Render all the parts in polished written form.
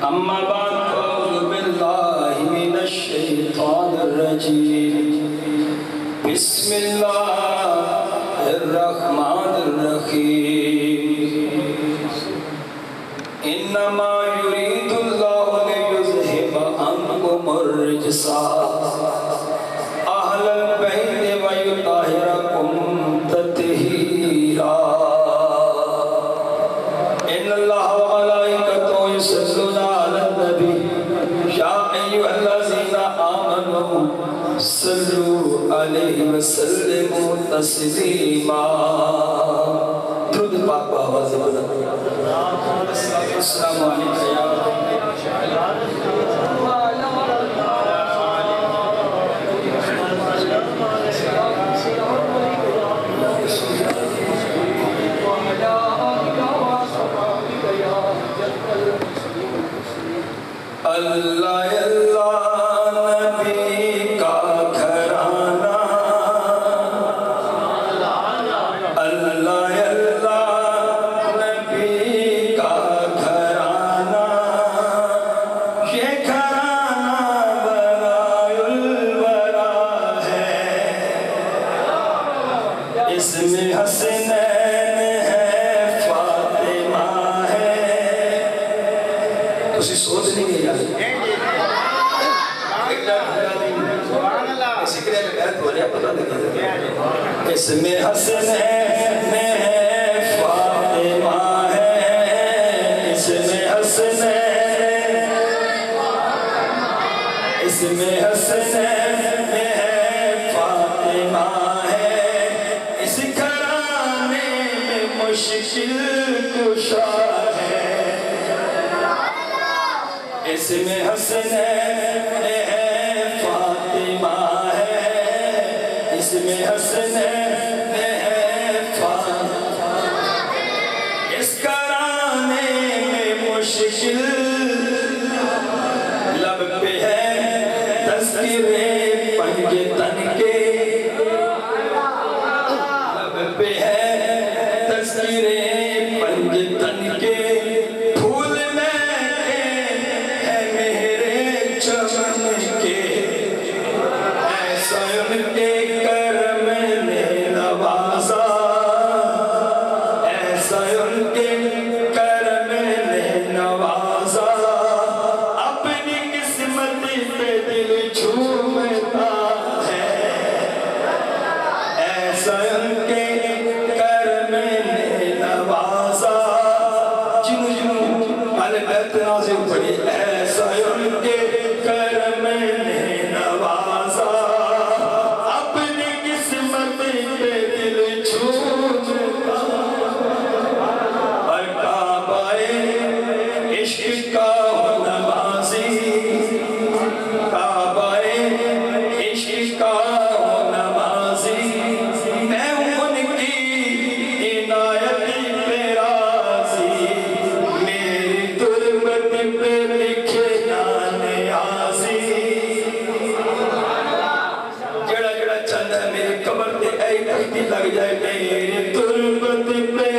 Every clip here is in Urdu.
اما بعد اعوذ باللہ من الشیطان الرجیم بسم اللہ الرحمن الرحیم انما یرید اللہ لیذہب عنکم الرجس اہل البیت ویطہرکم تطہیرا ان اللہ وملائکتہ یصلون علی النبی یا ایھا الذین آمنوا صلوا علیہ وسلموا تسلیما درود پاک بآواز بلند السلام علیکم یا اللہ اللہ نبی کا گھرانہ اللہ اللہ نبی کا گھرانہ یہ گھرانہ برائے الورا ہے اس میں حسنین ہے فاطمہ ہے اسی سوچ نہیں گئی اس میں حسنین ہے فاطمہ ہے اس میں حسنین ہے فاطمہ ہے اس گھرانے میں مشکل کشا ہے اس میں حسنین ہے فاطمہ ہے اس میں حسنین ہے فاطمہ اس گھرانے میں مشکل لب پہ ہے تذکرے پنجتن کے لب پہ ہے تذکرے پنجتن کے لگ جائے میری تربت پہ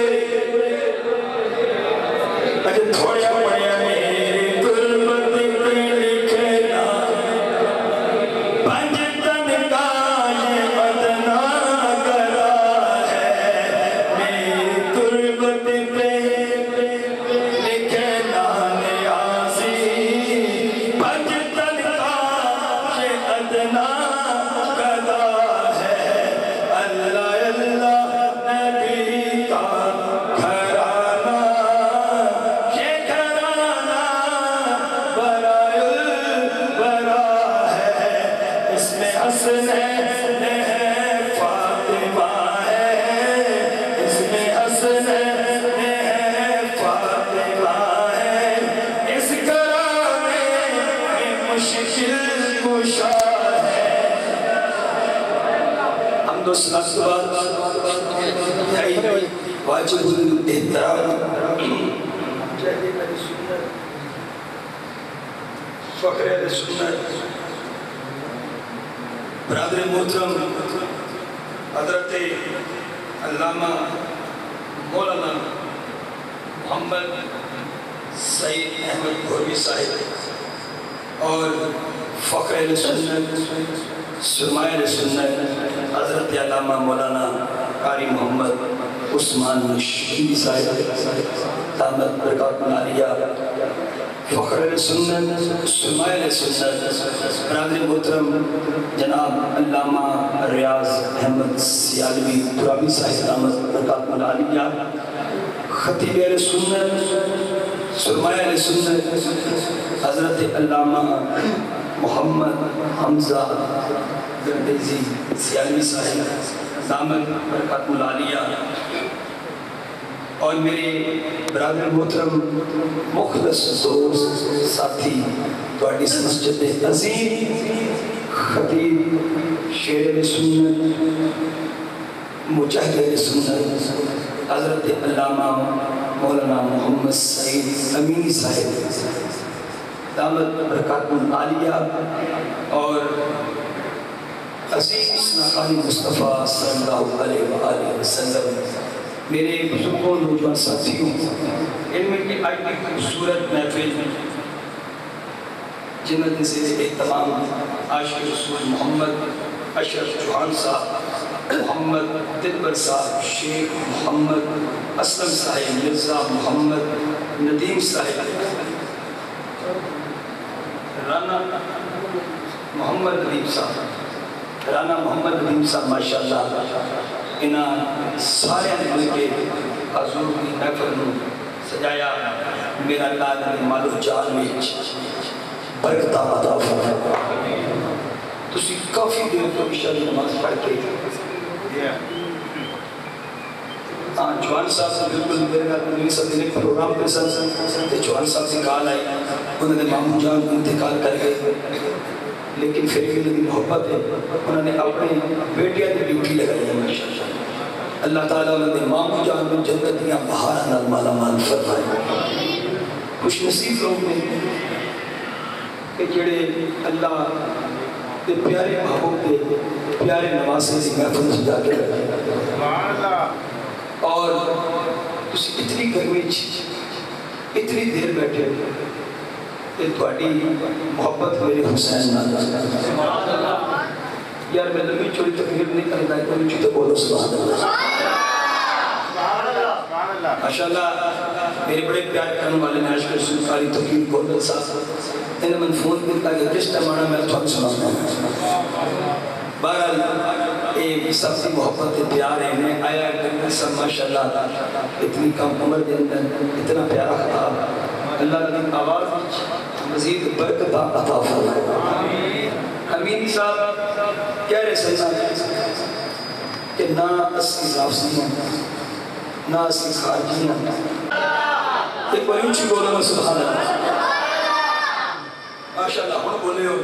اچھا تھوڑا پڑیا میری تربت پہ لکھنا پنجتن کا یہ ادنا کرا ہے میری تربت پہ لکھنا نیازی پنجتن کا یہ ادنا واجب الاحترام فخر اہل سنت برادر محترم حضرت علامہ مولانا محمد سعید احمد گھوروی صاحب اور فخر اہل سنت سرمایہ اہل سنت حضرت علامہ مولانا قاری محمد عثمان نشی صاحب دامت برکات عالیہ، فخر اہل سنت سرمایہ اہل سنت برادر محترم جناب علامہ ریاض احمد سیالوی ترابی صاحب دامت برکات عالیہ، خطیب اہل سنت سرمایہ اہل سنت حضرت علامہ محمد حمزہ گردیزی سیالوی صاحب دامت برکات عالیہ، اور میرے برادر محترم مخلص دوست ساتھی تواڈی اس مسجد عظیم خطیب شیر اہل سنت مجاہد اہل سنت حضرت علامہ مولانا محمد سعید امینی صاحب دامت برکات عالیہ، اور عظیم خانی مصطفیٰ صلی اللہ علیہ وآلہ وسلم، میرے بزرگوں نوجوان ساتھیوں، ان میں کی آج کی خوبصورت محفل جنت سے اہتمام عاشق رسول محمد اشرف چوہان صاحب، محمد دلبر صاحب، شیخ محمد اسلم صاحب، مرزا محمد ندیم صاحب، رانا محمد ندیم صاحب، رانا محمد ندیم صاحب ماشاءاللہ انہاں سارے مل کے حضور کی محفل نو سجایا، میرا اللہ نے مال و جان میں برکتاں عطا فرمائے۔ تسی کافی دیر تو عشاء کی نماز پڑھ کے جوان صاحب سے بالکل میرے گھر میں سب دن ایک پروگرام پہ سن جوان صاحب سے کال آئی، انہوں نے مامو جان انتقال کر گئے، لیکن پھر بھی لگی محبت ہے، انہوں نے اپنے بیٹیاں کی ڈیوٹی لگائی ہے ماشاءاللہ۔ اللہ تعالیٰ انہوں نے مامو جان میں جنت دیا بہار نال مالا مال فرمائے۔ خوش نصیب لوگ نے کہ جڑے اللہ کے پیارے محبوب کے پیارے نواسے سے محفل سجا کے اور تسی اتنی گرمی اتنی دیر بیٹھے کہ تواڈی محبت میرے حسین نال یار میں لمبی چوڑی تقریر نہیں کرتا ہے، کوئی چیز تو بولو سبحان اللہ ماشاءاللہ۔ میرے بڑے پیار کرنے والے نے عاشق رسول قاری تقریر گولڈن صاحب انہیں من فون کرتا کہ کس ٹائم آنا میں تھوڑا سناتا ہوں۔ بہرحال ایک سب سے محبت پیار ہے، میں آیا کرنے سب ماشاءاللہ اتنی کم عمر کے اندر اتنا پیارا خطاب، اللہ نے آواز مزید برکت عطا فرمائے۔ امین صاحب کہہ رہے سنا کہ نہ اسی لفظی ہیں نہ اسی خارجی ہیں، ایک بڑی اونچی بولو سبحان اللہ ماشاءاللہ، ہم بولے ہو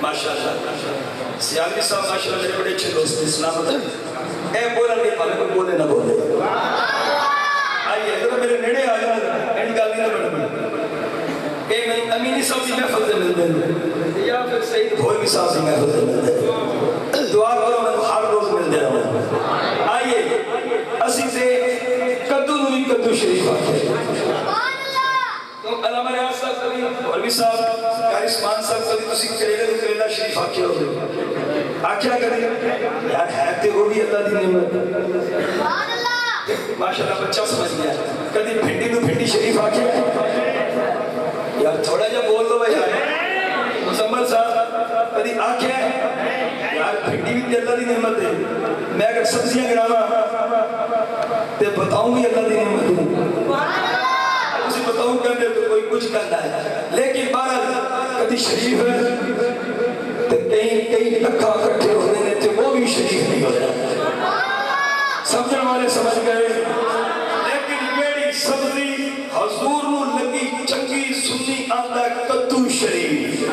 ماشاءاللہ۔ سیالوی صاحب ماشاءاللہ میرے بڑے اچھے دوست ہیں، سلامت ہیں، اے بولا نہیں پانے کوئی بولے نہ بولے، آئیے ذرا میرے نیڑے آ جانا اینڈ گالی نہ بڑھ اے میں امینی صاحب کی محفل سے ملتے ہیں یا پھر سعید گھوروی صاحب کی محفل سے ملتے ہیں، دعا کرو میں ہر روز ملتے رہوں۔ آئیے اسی سے کدو نوی کدو شریف آتے ہیں، تو علامہ ریاض صاحب کبھی گھوروی صاحب قاری عثمان صاحب کبھی تسی کریلے تو کریلہ شریف آکھے ہو گئے آکھیا کریں یار ہے تے وہ بھی اللہ دی نعمت ماشاءاللہ بچہ سمجھ گیا، کبھی بھنڈی تو بھنڈی شریف آکھے یار تھوڑا جا بول دو بھائی مزمل صاحب کدی آکھے یار بھنڈی بھی اللہ دی نعمت ہے، میں اگر سبزیاں گراواں تے بتاؤں بھی اللہ دی نعمت ہے، اسے بتاؤں کرنے تو کوئی کچھ کرنا ہے، لیکن بہرحال کدی شریف ہے تے کئی لکھا اکٹھے ہونے نے تے وہ بھی شریف نہیں ہو جائے، سمجھنے والے سمجھ گئے۔ لیکن میری سبزی حضور نو لگی چنگی سنی آندا کدو شریف،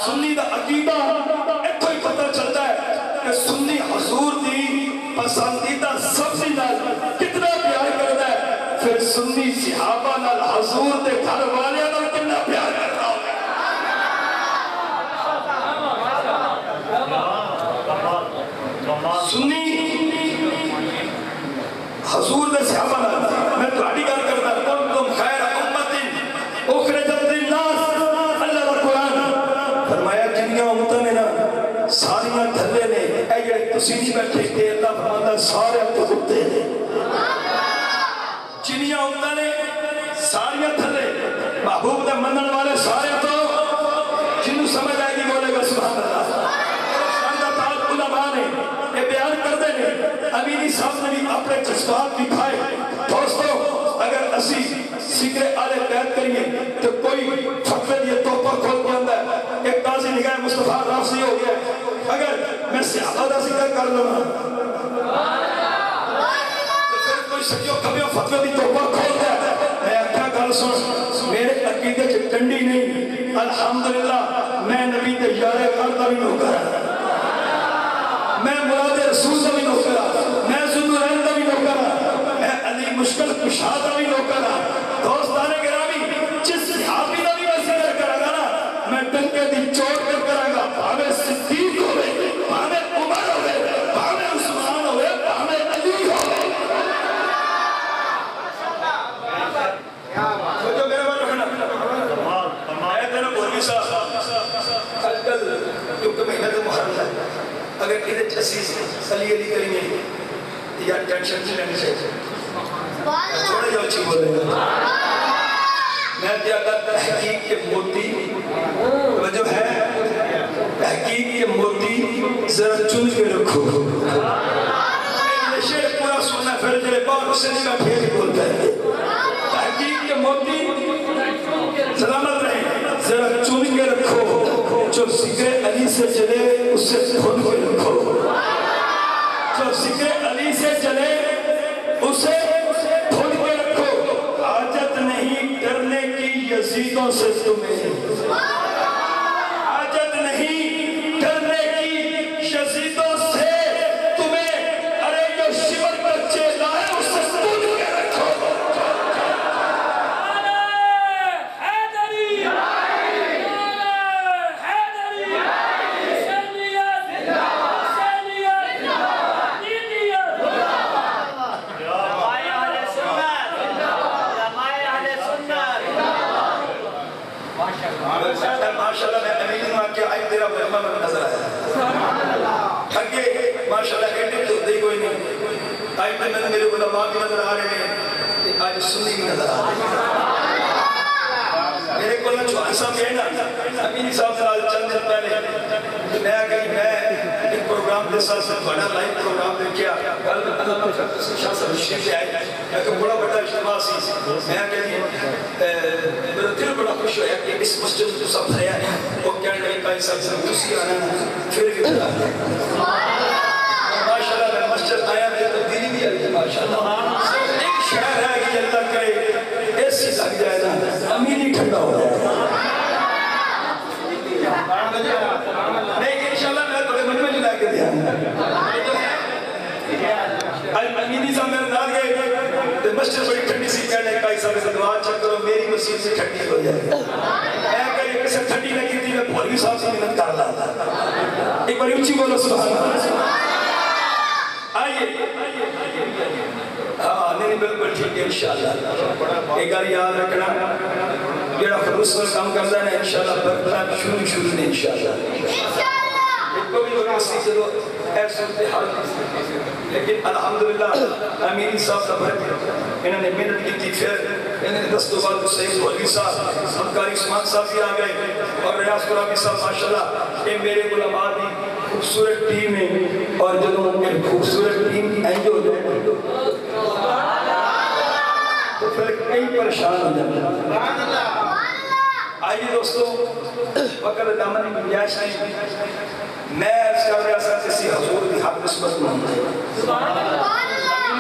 سنی دا عقیدہ اتھو ہی پتہ چلتا ہے کہ سنی حضور دی پسندیدہ سبزی نال کتنا پیار کرتا ہے، پھر سنی صحابہ نال حضور دے گھر والے نال کتنا پیار کرتا ہوگا۔ سنی حضور دے صحابہ نال میں تہاڈی گل کردا تم تسی نہیں بیٹھے کہ اللہ فرماتا سارے تو کتے نے چنیاں ہوتا نے ساریاں تھلے محبوب دے منن والے سارے تو جنہوں سمجھ آئے گی بولے گا سبحان اللہ علماء نے یہ بیان کر دے نے امینی صاحب نے بھی اپنے جذبات دکھائے دوستو اگر اسی سکرے آلے قید کریے تو کوئی فتوے لیے توپہ کھول کے اندر ایک تازی نگاہ مصطفیٰ رافضی ہو گیا اگر میں سیاحدہ ذکر کر لوں تو پھر کوئی سکیوں کبھیوں فتوے دی توپہ کھول دے میں کیا کر سن میرے عقیدے کی ٹنڈی نہیں الحمدللہ میں نبی دے یارے کردہ بھی نو کرا میں مراد رسول دا بھی نو کرا میں ذوالنورین دا بھی نو کرا میں علی مشکل کشا دا بھی نو کرا دوستانے گرامی جس صحابی دا بھی میں ذکر کرا گا نا میں ٹنکے دی چوٹ کر کرا گا بھاوے صدیق ہوئے بھاوے عمر ہوئے بھاوے عثمان ہوئے بھاوے علی ہوئے جو میرے بار رکھنا آیا تھا نا بولوی صاحب آج کل کیونکہ مہینہ تو محرم ہے اگر کدھے چسیز علی علی کریں گے یا ٹینشن کی لینی چاہیے تھوڑے جو اچھی بولے گا میں کیا کرتا تحقیق کے موتی جو ہے تحقیق کے موتی ذرا چن کے رکھو نشے پورا سننا پھر جلے بار اسے نہیں میں پھر بولتا ہے تحقیق کے موتی سلامت رہیں ذرا چن کے رکھو جو ذکر علی سے چلے اسے کھول کے رکھو جو ذکر علی سے چلے اسے کھول کے رکھو حاجت نہیں ڈرنے کی یزیدوں سے تمہیں حاجت نہیں ڈرنے کی یزیدوں سے تمہیں ارے جو شمر بچے لائے اسے کھول کے رکھو ماشاءاللہ میں امین ہوں کہ آئی تیرا مہمہ میں نظر آیا اگے ماشاءاللہ ایڈٹ تو دے کوئی نہیں آئی پہ میں میرے علماء بھی نظر آ رہے ہیں آج سنی بھی نظر آ رہے ہیں میرے کلن چوہان صاحب یہ نا امینی صاحب سے آج چند دن پہلے میں آگئی میں ایک پروگرام دے ساتھ سے بڑا لائن پروگرام دے کیا کل اللہ شاہ صاحب شریف سے آئے میں کہ بڑا بڑا اجتماع سی میں آگئی میرا دل بڑا خوش ہویا کہ اس مسجد تو سب بھریا ہے وہ کہنے لگے کئی سب سے دوسری آنا پھر بھی بھرا ماشاءاللہ میں مسجد آیا میں تبدیلی بھی آئی ماشاءاللہ ایک شہر ہے کہ اللہ کرے ایسی لگ جائے نا امینی ٹھنڈا ہو جائے نہیں انشاءاللہ میں تھوڑے من میں جلا کے دیا امینی صاحب میرے نال گئے مسجد بڑی ٹھنڈی سی کہنے کئی سب سے دعا چک کرو میری مسجد سے ٹھنڈی ہو جائے میں کہیں کسے ٹھنڈی لگی تھی میں بھولوی صاحب سے محنت کر رہا تھا ایک بڑی اونچی بولو سبحان اللہ آئیے ہاں نہیں بالکل ٹھیک ہے انشاءاللہ ایک بار یاد رکھنا جڑا خلوص پر کام کرتا ہے انشاءاللہ برکت شروع نے انشاءاللہ ایک کو بھی بڑا سی چلو ایسے حال لیکن الحمدللہ امینی صاحب کا بھر انہوں نے محنت کی تھی پھر انہوں نے دستو بعد سید بھولوی صاحب ہمکاری عثمان صاحب بھی آ گئے اور ریاض قرآبی صاحب ماشاءاللہ یہ میرے علماء دی خوبصورت ٹیم ہے اور جب ایک خوبصورت ٹیم اینجو تو پھر کئی پریشان ہو جاتے آئیے دوستو وقت دامن کی گنجائش نہیں میں اس کا رہا سا کسی حضور کی حق نسبت میں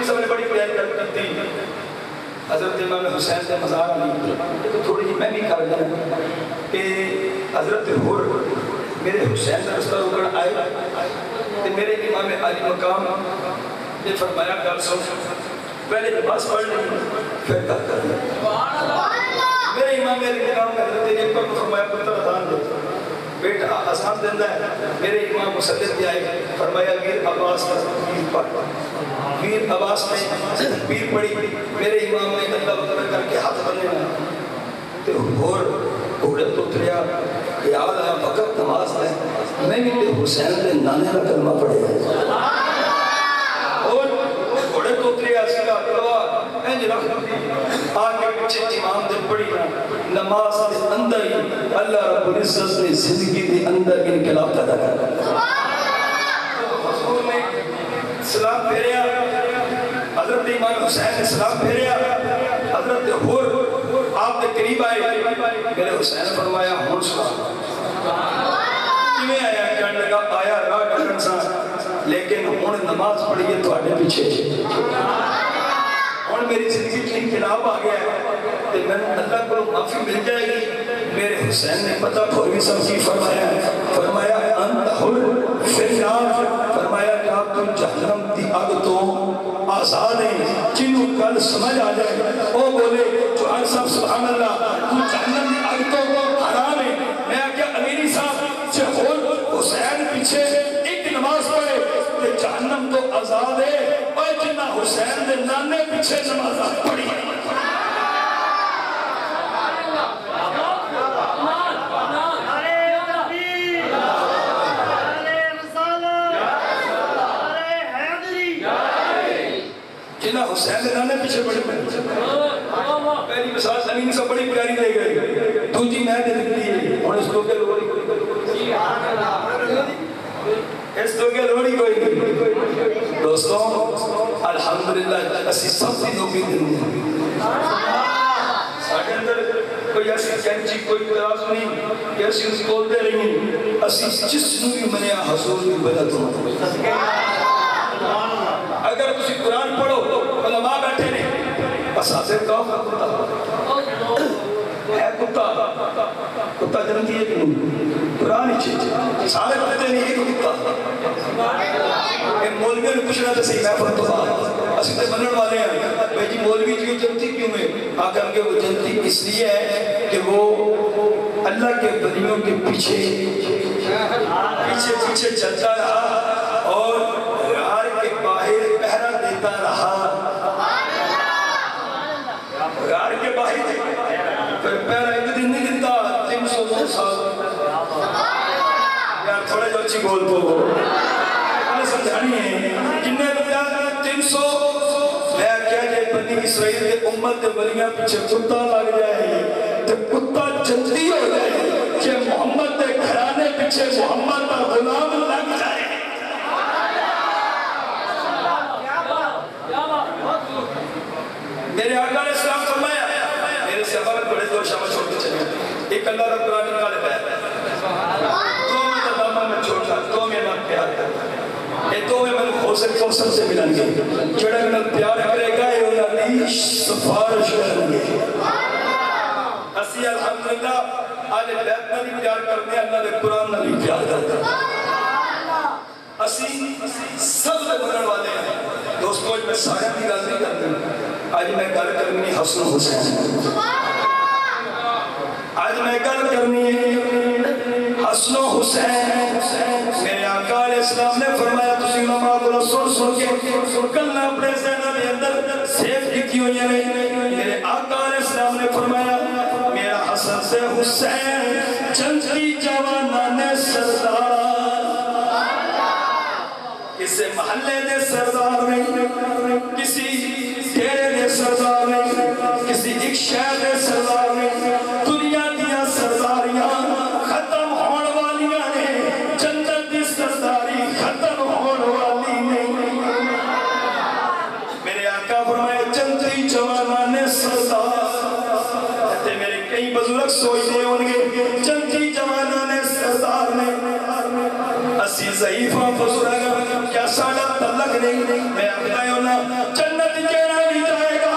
سب نے بڑی پیاری کرتی حضرت امام حسین سے مزار علی تو تھوڑی جی میں بھی کر دوں کہ حضرت حور میرے حسین سے رستہ روکڑ آئے کہ میرے امام علی مقام نے فرمایا کر سو پہلے نماز پڑھ لیں پھر کر کر میرے امام علی مقام میں حضرت نے پر فرمایا پتر اذان دو بیٹا آسان دیندہ ہے میرے امام مسلط بھی آئے فرمایا میر عباس کا تکبیر پڑھ میر عباس نے تکبیر پڑھی میرے امام نے اللہ وقت کر کے ہاتھ بننے لگا تو اور گھوڑے تو تریا خیال ہے وقت نماز ہے میں بھی حسین نے نانے کا کلمہ پڑھے آگے پیچھے امام دے پڑھی نماز دے اندر ہی اللہ رب العزت نے زندگی دے اندر انقلاب پیدا کر حضور نے سلام پھیریا حضرت امام حسین نے سلام پھیریا حضرت حور آپ کے قریب آئے میرے حسین فرمایا ہون سلام کیویں آیا کہنے لگا آیا راہ ڈرن سا لیکن ہون نماز پڑھیے تو آنے پیچھے ہون میری زندگی کی انقلاب آ گیا ہے کہ میں اللہ کو معافی مل جائے گی میرے حسین نے پتہ کھوئی سب کی فرمایا انت حر فرنار فرمایا کہ آپ تو جہنم دی آگ تو آزاد ہیں جنہوں کل سمجھ آ جائے وہ بولے جوان صاحب سبحان اللہ تو جہنم دی آگ تو حرام ہے میں کیا امیری صاحب سے حسین پیچھے ایک نماز پڑھے کہ جہنم تو آزاد ہے اور جنہ حسین دے نانے پیچھے نماز پڑھی جنہ حسین دے نانے پیچھے پڑھی پہلی مثال امین سے بڑی پیاری دے گئی دوجی میں دے دی ہے اور اس کو کہ لوڑی اس تو کہ لوڑی کوئی نہیں دوستوں الحمدللہ اسی سب دی نوکی دن ساڑھے اندر کوئی ایسی کینچی کوئی تراز نہیں کہ اسی اس بولتے رہی اسی جس نوی منیا حضور کی بدت ہوں اگر کسی قرآن پڑھو علماء بیٹھے نہیں اساتذہ کا ہے کتا جنتی ہے کہ نہیں قرآن ہی چیز سارے کتے نہیں ایک کتا مولوی نے پوچھنا تھا صحیح محفل تو بات اسی تے بنن والے ہیں بھائی جی مولوی جو جنتی کیوں ہے آقا کہ وہ جنتی اس لیے ہے کہ وہ اللہ کے بندیوں کے پیچھے چلتا رہا اور غار کے باہر پہرا دیتا رہا غار کے باہر پھر پہرا ایک دن نہیں دیتا 300 سال یار تھوڑے جو اچھی گول کو انہیں سمجھانی ہے جنہیں بتا 300 میں کیا کہ بنی اسرائیل کے امت کے بلیاں پیچھے کتا لگ جائے تو کتا جلدی ہو جائے کہ محمد کے گھرانے پیچھے محمد کا غلام لگ جائے میرے آقا نے اسلام فرمایا میرے صحابہ میں بڑے دو شامل چھوڑتے چلے ایک اللہ رب قرآن نکالے پہ دو میں تدامہ میں چھوڑتا دو میں من پیار کرتا یہ دو میں من خوصر کوسر سے ملن گے جڑے من پیار کرے گا یہ انہا دی سفارش کریں گے اسی الحمدللہ آج بیت نہ بھی پیار کرنے اللہ دے قرآن نہ بھی پیار کرتا اسی سب سے بنن والے ہیں دوستوں میں سارے بھی گل نہیں کرتے آج میں گل کرنی حسن حسین آج میں گل کرنی حسن حسین میرے آقا علیہ السلام نے فرمایا تسی علماء کو سن کے کلنا اپنے ذہن میں اندر سیف لکھی ہوئی ہیں میرے آقا علیہ السلام نے فرمایا میرا حسن سے حسین جنتی جوانان سردار کسی محلے دے سردار نہیں کسی ڈیرے دے سردار نہیں کسی ایک شہر دے سردار نہیں دنیا دیا سرداریاں ختم ہون والیاں نے جنت دی سرداری ختم ہون والی نہیں میرے آقا فرمائے جنتی جوانان سردار تے میرے کئی بزرگ سوچتے ہونگے جنتی جوانان سردار نے اسی ضعیفہ بزرگ کیا ساڑا تلق نہیں میں اپنا ہونا جنت جیڑا بھی جائے گا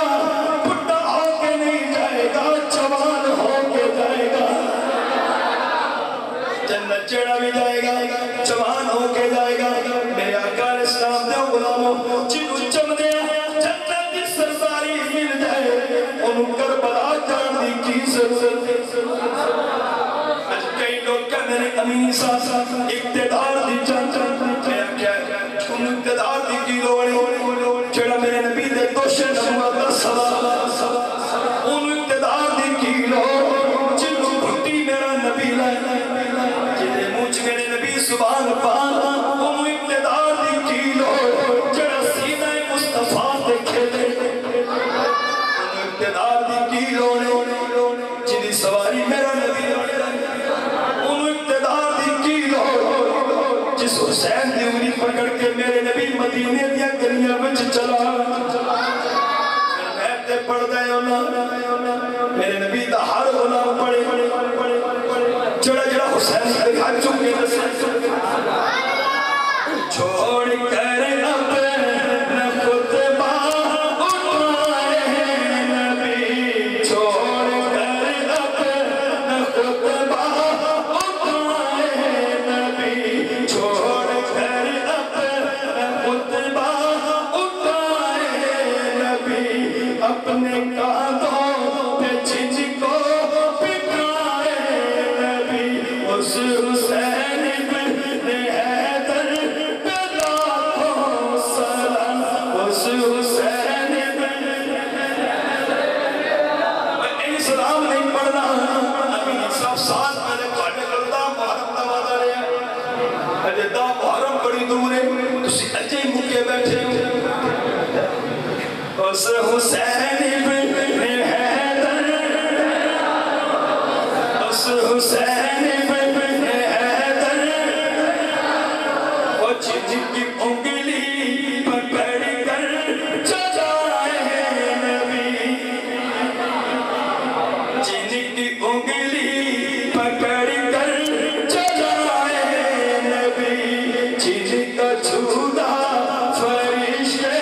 بڑھا ہو کے نہیں جائے گا جوان ہو کے جائے گا جنت جیڑا بھی جائے گا جوان ہو کے جائے گا میرے آقا علیہ السلام دے غلاموں جنہوں چم دیا جنت دی سرداری مل جائے انہوں کربلا جان دی کی ضرورت آج کئی لوگ کہنے نے امین صاحب اقتدار دی جان اقتدار دی کی لوڑی جڑا میرے نبی دے دوشے نبوت دا سوال ان اقتدار دی کی لوڑ جنہوں بھٹی میرا نبی لائے جنہے موچ میرے نبی سبحان پان ان اقتدار دی کی لوڑ جڑا سینہ مصطفیٰ دیکھے دے ان اقتدار دی پڑھتا ہے میرے نبی دا ہر غلام پڑھے جڑا جڑا حسین پہ ہاتھ چک کے چھوڑ کر اپنا خطبہ اٹھائے نبی چھوڑ کر اپنا خطبہ اٹھائے نبی چھوڑ کر اپنا خطبہ اٹھائے نبی اپنے کانوں پہ جن کو بٹھائے نبی اس حسین بن حیدر پہ لاکھوں سلام اس حسین بن میں سلام نہیں پڑھنا ابھی سب ساتھ میں نے پڑھنے کرتا محرم دا وعدہ لیا اجے دا محرم بڑی دور ہے تسی اجے ہی مکے بیٹھے ہو اس حسین بن حیدر اس حسین بن حیدر وہ جن کی انگلی پکڑ کر چلائے نبی جن کی انگلی پکڑ کر چلائے نبی جن کا جھولا فرشتے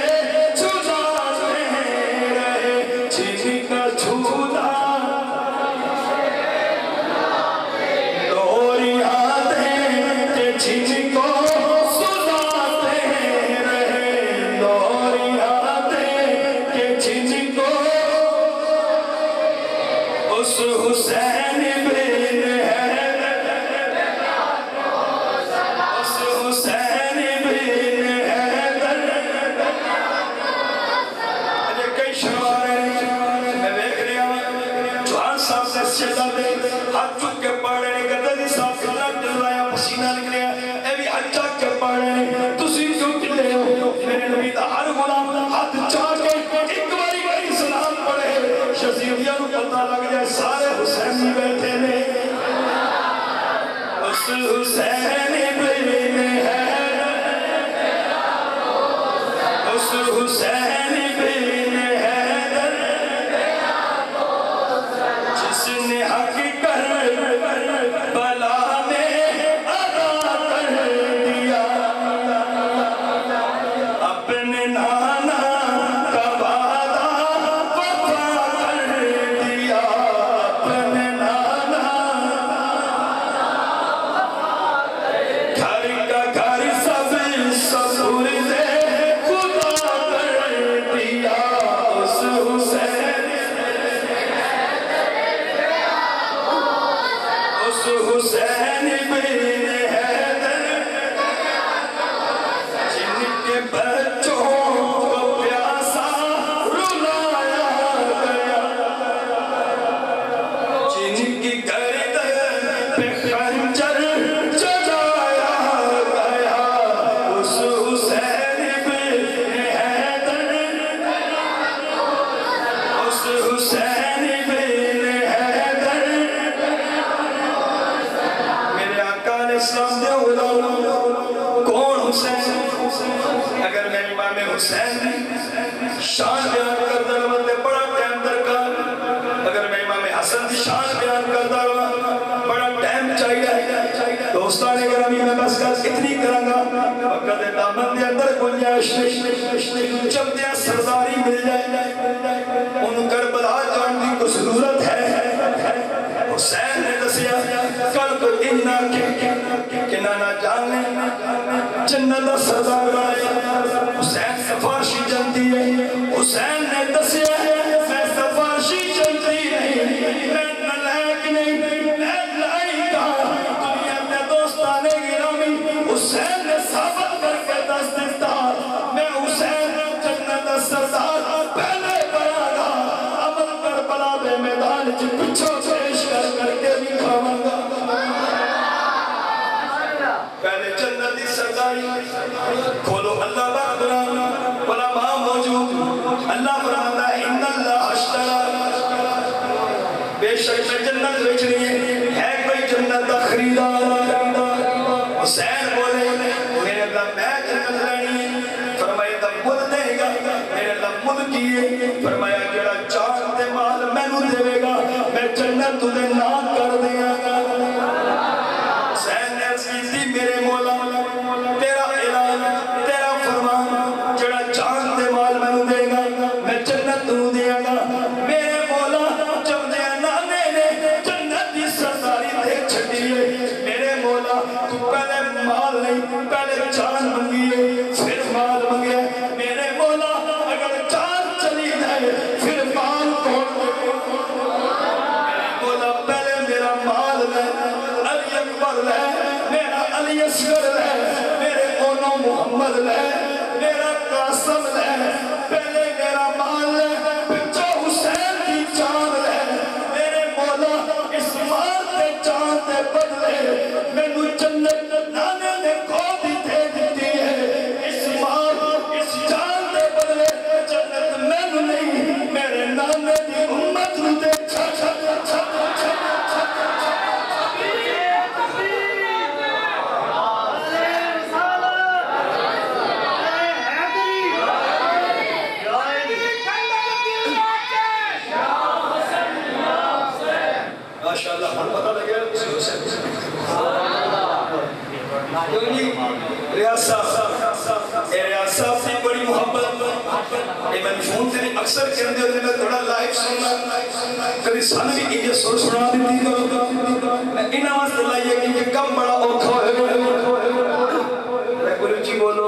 جھلاتے رہے جن کا جھولا اور یادیں کہ جن کو سلاتے رہے اور یادیں کہ جن کو اس حسین بن حیدر اس حسین بن حیدر اجے کئی شعر میں دیکھ رہا جوان صاحب سے سجدہ دے ہاتھ چک کے پڑھ رہے ہیں گدی صاحب سے لٹ لایا پسینہ نکلیا اے بھی ہاتھ چک کے پڑھ رہے ہیں تسی کیوں کھلے ہو میرے نبی دا ہر غلام ہاتھ چاک کے ایک باری سلام پڑھے شزیدیہ نو پتہ لگ جائے سارے حسینی بیٹھے نے اس حسین بن حیدر اس حسین بن حیدر جس نے حق کر بلا میں ادا کر دیا اپنے نانا کا وعدہ وفا کر دیا اپنے نانا گھر کا گھر سب سپرد خدا کر دیا اس حسین اس حسین بن حیدر جن کے بچوں کو پیاسا رلایا گیا جن کی گردن پہ خنجر چلایا گیا اس حسین بن حیدر اس حسین بن حیدر میرے آقا علیہ السلام دے غلام کون حسین اگر میں امام حسین شان بیان کردہ رہا بڑا ٹائم درکار اگر میں امام حسن دی شان بیان کردہ رہا بڑا ٹائم چاہیے دوستان گرامی میں بس کر اتنی کرنگا وقت دامن دے اندر گنجائش جب دیا سرداری مل جائے ان کربلا جان دی کو ضرورت ہے حسین نے دسیا کل کو انہا کہ نانا جان نے جنت سردار آئے حسین سفارشی جنتی ہے حسین نے دسیا میں سفارشی جنتی نہیں میں نلائق نہیں میں لائی گا دنیا میں دوستانے گرامی حسین نے ثابت کر کے دس دیتا میں حسین جنت سردار پہلے بڑا گا عمل کربلا دے میدان جی پچھو پیش کر کے بھی کھاواں گا پہلے جنتی سرداری کھولو اللہ باقران علماء موجود اللہ فرماتا ہے ان اللہ اشترا بے شک میں جنت بیچنی ہے کوئی جنت کا خریدار حسین بولے میرے اللہ میں جنت لینی ہے فرمایا تب مد دے گا میرے اللہ مد کیے فرمایا جڑا علی اصغر لے میرے اونو محمد لے میرا قاسم لے پہلے میرا مال لے پچھو حسین کی جان لے میرے مولا اس مال تے جان دے بدلے میں نو جنت نانے نے کھودی دے دیتی ہے اس مال اس جان دے بدلے جنت میں نو نہیں میرے نانے دی امت نو دے چھا چھا چھا چھا چھا ماشاءاللہ ہم پتہ لگے اسی حسین ریاض صاحب سے بڑی محبت میں فون تیری اکثر کہنے دے میں تھوڑا لائف سننا کبھی سن بھی یہ سر سنا دیتی میں ان آواز دلائیے کہ یہ کم بڑا اوکھا ہے میں بولو جی بولو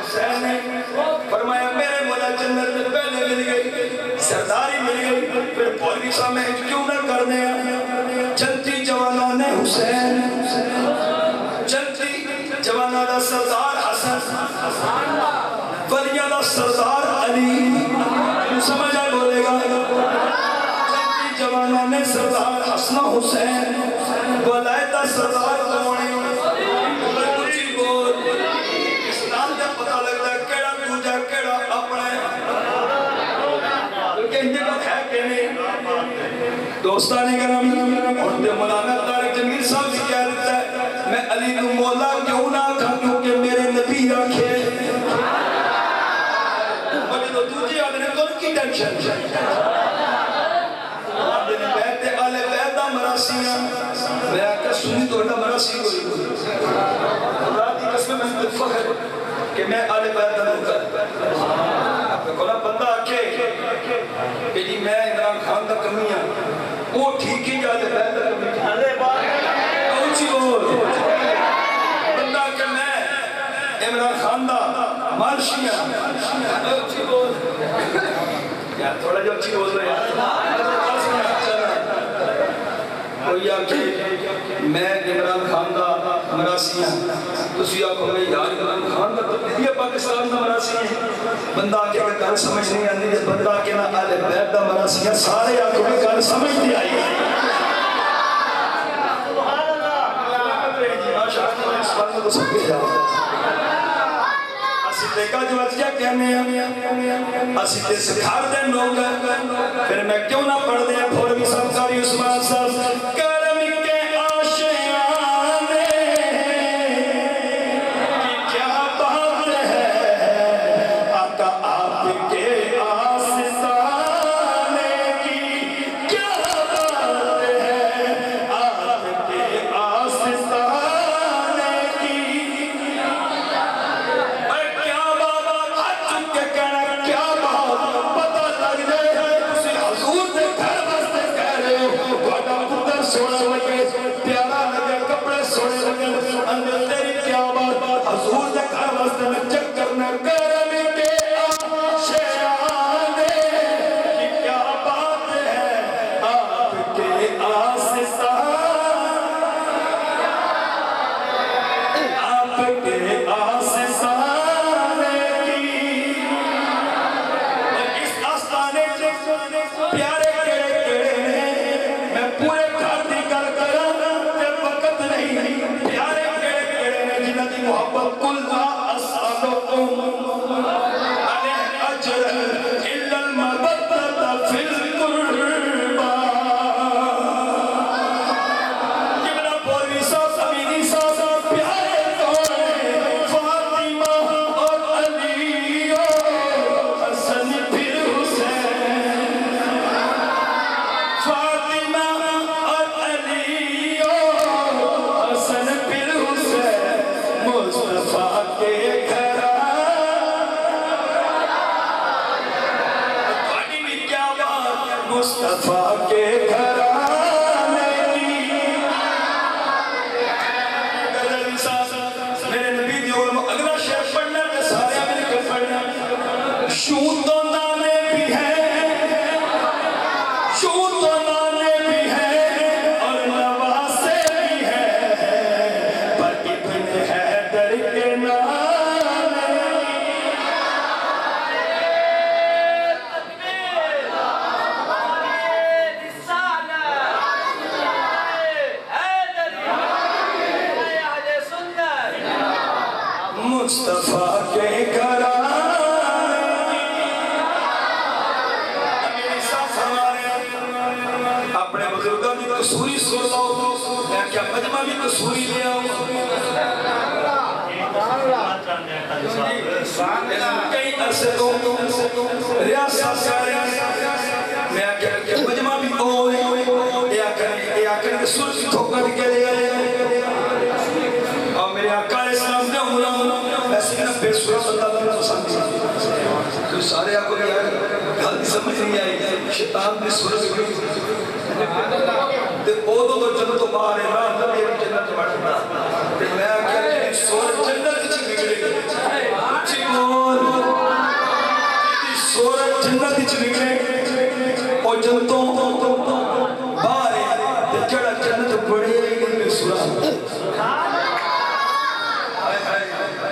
حسین نے فرمایا میرے مولا جنت میں پہلے مل گئی سرداری مل گئی پھر پولوی صاحب میں کیوں نہ کرنے چلتی جوانان حسین چلتی جوانان سردار حسن ولیاں دا سردار علی سمجھ آئے بولے گا چلتی جوانان سردار حسن حسین ولایتا سردار کونی کچھ بول اسلام جب پتہ لگتا ہے کیڑا دوجا کیڑا اپنے دوستان گرامی اٹھتے مولانا طارق جمیل صاحب بھی کہہ دیتا ہے میں علی نو مولا کیوں نہ کھا کیونکہ میرے نبی آنکھے مجھے تو دوجی آدھنے تو ان کی ٹینشن آدھنے بیت آل بیدہ مراسیاں میں آکا سنی تو انہا مراسی ہوئی راتی قسم میں فخر کہ میں آل بیدہ نوکر کولا بندہ آکے کہ جی میں عمران خان دا کمیاں وہ ٹھیک ہی جاتے بہتر کمیاں اوچی بول بندہ کہ میں عمران خان دا مارشیاں اوچی بول یار تھوڑا جو اچھی بول رہے ہیں کوئی آکے میں عمران خان دا مراسیاں تسی آکھو میں یار عمران خان دا تو یہ پاکستان دا مراسیاں بندہ آکے کہ گل سمجھ نہیں آندی ہے بندہ آکے نہ آلے بیت دا مراسیاں سارے آکے کہ گل سمجھ نہیں آئی سبحان اللہ ماشاءاللہ اس بات میں تو سب کے جاؤ اسی دیکھا جو اچھا کہنے ہیں اسی تے سکھار دیں لوگ پھر میں کیوں نہ پڑھ دیں پھولوی صاحب قاری عثمان صاحب کرم کے آشیانے کی کیا بات ہے آقا آپ کے آستانے کی کیا بات ہے آپ کے آستانے کی کیا بات آج کے کہنا کیا بات پتہ لگ جائے اسے حضور دے گھر بستے کہہ رہے ہو وعدہ پتر سونا لگے پیارا لگے کپڑے سونے لگے اندر تیری کیا بات حضور دے گھر بستے میں چکر نہ کرم کے آشیانے کی کیا بات ہے آپ کے آستانے کی اس آستانے سے پیارے کیڑے کیڑے میں پورے گھر دی گل کراں تے وقت نہیں پیارے کیڑے کیڑے نے جنہاں دی محبت کل لا اسالکم علیہ اجر الا المودۃ فی القربى جبنا پوری صاحب امینی صاحب پیارے کون فاطمہ اور علی حسن پھر حسین فاطمہ اور علی حسن پھر حسین مصطفیٰ کے گھرانے بھی کیا بات مصطفیٰ کے گھرانے کی غزل صاحب میرے نبی دیور میں اگلا شعر پڑھنا ہے سارے مل کے پڑھنا شون تو نانے بھی ہیں شون تو نانے بھی ہیں اور نواسے بھی ہیں کسوری سن لو میں کیا مجمع بھی کسوری لے آؤں کئی عرصے تو ریاست سے میں کیا مجمع بھی آکر کے سر کی ٹھوکر کے لے آئے اور میرے آقا علیہ السلام نے عمرہ ایسے نہ بے سورہ بندہ میں پسند تو سارے آقا کیا غلطی سمجھ نہیں آئی شیطان نے سورہ سے تے اوہ تو جنت باہر ہے نا میری جنت بڑھتا تے میں کیا کہ سورہ جنت چی نکلے گی چی کون سورہ جنت چی نکلے اور جنتوں باہر ہے تے جڑا جنت بڑھے گی میں سورہ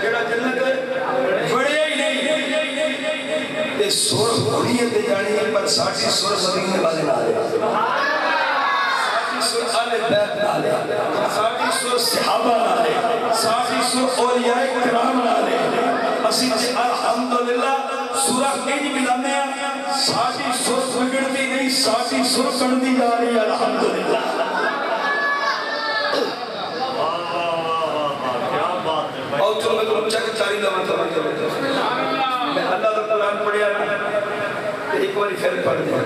جڑا جنت بڑھے ہی نہیں تے سورہ بڑھی ہے تے جانی ہے پر ساٹھی سورہ مدینے والے نہ آئے سورہ آل بیت نالے ساٹھی سورہ صحابہ نالے ساٹھی سورہ اولیاء کرام نالے اسی جی الحمدللہ سورہ کئی ملانے ہیں ساٹھی سورہ بگڑتی نہیں ساٹھی سورہ کڑتی جا رہی ہے الحمدللہ اور چلو میں تو چک چاری دا مطلب میں اللہ دا قرآن پڑھیا ایک باری پھر پڑھ دیا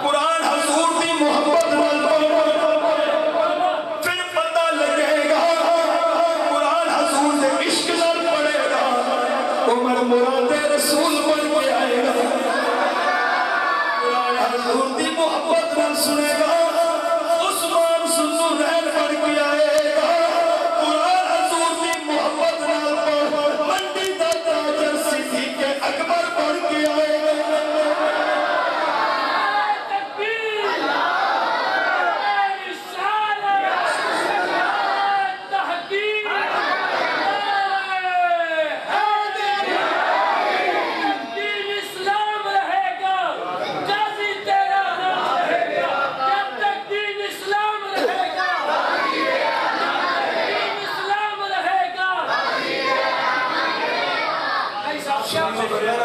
قرآن حضور دی محبت پھر پتہ لگے گا قرآن حضور دے عشق نال پڑھے گا عمر مراد رسول بن کے آئے گا قرآن حضور دی محبت نال سنے گا عثمان سنو رہن بن کے آئے گا قرآن حضور دی محبت نال منڈی دا تاجر صدیق اکبر بن کے آئے گا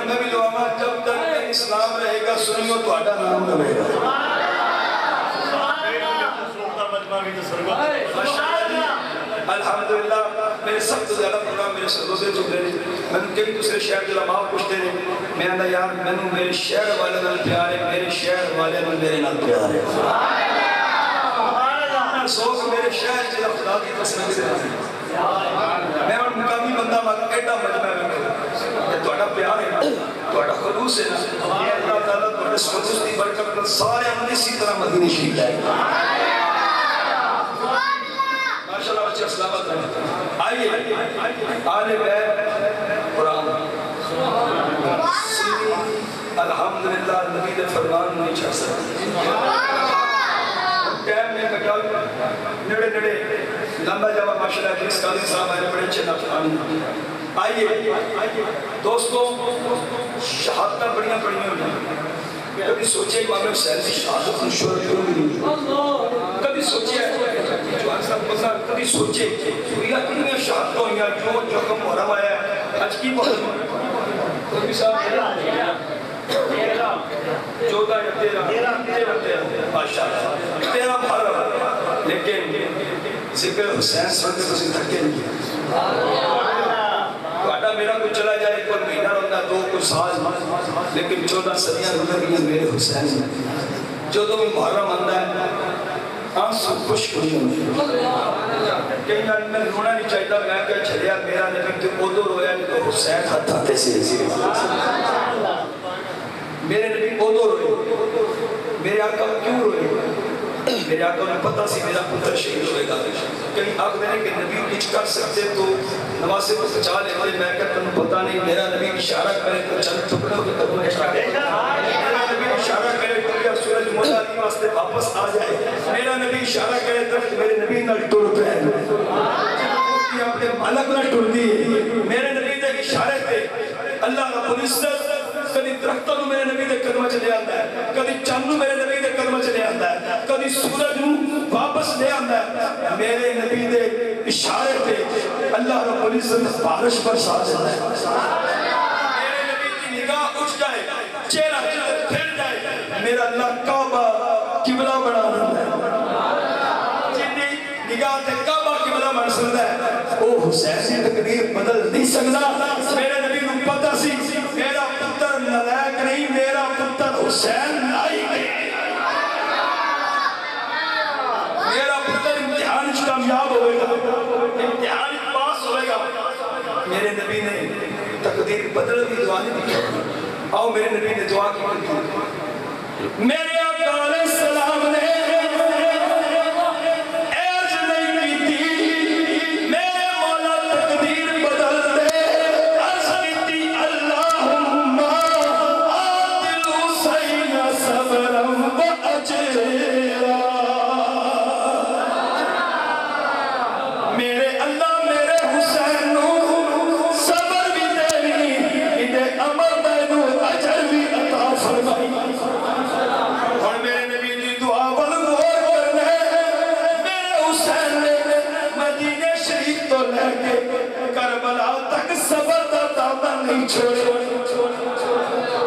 میں بھی دعا ماں جب تک اسلام رہے گا سنیو تو آڈا نام رہے گا الحمدللہ میرے سب تو زیادہ پروگرام میرے سردوں سے چکے رہے میں ان کے بھی دوسرے شہر کے لمحہ پوچھتے رہے میں اندھا یار میں نے میرے شہر والے نال پیار ہے میرے شہر والے نال میرے نال پیار ہے سوک میرے شہر کے خدا کی قسم سے میں اور مقامی بندہ مگر ایڈا مجمع میں توڑا پیار ہے توڑا خلوص ہے یہ اللہ تعالیٰ توڑا خلوص کی برکت سارے ہم اسی طرح مدینہ شریف لائے ماشاءاللہ بچے سلامت رہے آئیے آل بیت قرآن الحمدللہ نبی دے فرمان نہیں چھا سکتے ٹائم میں کٹاؤ نڑے نڑے لمبا جواب ماشاءاللہ جس قاضی صاحب آئے بڑے اچھے نفرانی آئیے دوستوں شہادتہ بڑیاں بڑیاں ہوئی کبھی سوچے امام حسین کی شہادت میں شہر کیوں نہیں کبھی سوچے جوان صاحب بزار کبھی سوچے یا کنیاں شہادتوں ہوئی جو جوکم محرم آیا ہے آج کی محرم کبھی صاحب 14 یا 13 ماشاءاللہ 13 محرم لیکن ذکر حسین سنتے تو سے تھکے نہیں میرا کوئی چلا جائے کوئی مہینہ رہتا دو کوئی سال لیکن 14 صدیاں گزر گئی میرے حسین جو تو میں محرم آندہ ہے آنسو خوش خوش ہوئی کہیں میں رونا نہیں چاہتا میں کہا چھلیا میرا نبی کہ ادھو رویا تو حسین ہاتھ آتے سے میرے نبی ادھو روئے میرے آقا کیوں روئے میرے آقا نے پتہ سی میرا پتر شہید ہوئے گا. کہیں آقا نے کہ نبی کچھ کر سکتے تو نماز کو بچا لیتے. میں کہتا ہوں پتہ نہیں, میرا نبی اشارہ کرے تو چند ٹکڑوں کے قدم اٹھا دے. میرا نبی اشارہ کرے تو کیا سورج مولا علی واسطے واپس آ جائے. میرا نبی اشارہ کرے تو میرے نبی نہ ٹر پہ اپنے مالک نہ ٹر دی. میرے نبی دے اشارے تے اللہ رب العزت کدی درختوں میرے نبی دے قدم چلے آندا ہے, کدی چند میرے نبی دے قدم چلے آندا ہے, کدی سورج نو واپس لے آندا ہے. میرے نبی دے اشارے تے اللہ رب العزت بارش برسا دیتا ہے. میرے نبی کی نگاہ اٹھ جائے, چہرہ پھر جائے, میرا اللہ کعبہ قبلہ بنا دیتا ہے. جنی نگاہ تے کعبہ قبلہ بن سکتا ہے او حسین کی تقدیر بدل نہیں سکتا. میرے نبی کو پتہ سی میرا پتر نالائق نہیں, میرا پتر حسین لائق ہے. میرا پتر امتحان کامیاب ہوئے گا, امتحان پاس ہوئے گا. میرے نبی نے تقدیر بدل کی دعا نہیں کی. آؤ میرے نبی نے دعا کی. میرے آقا علیہ السلام نے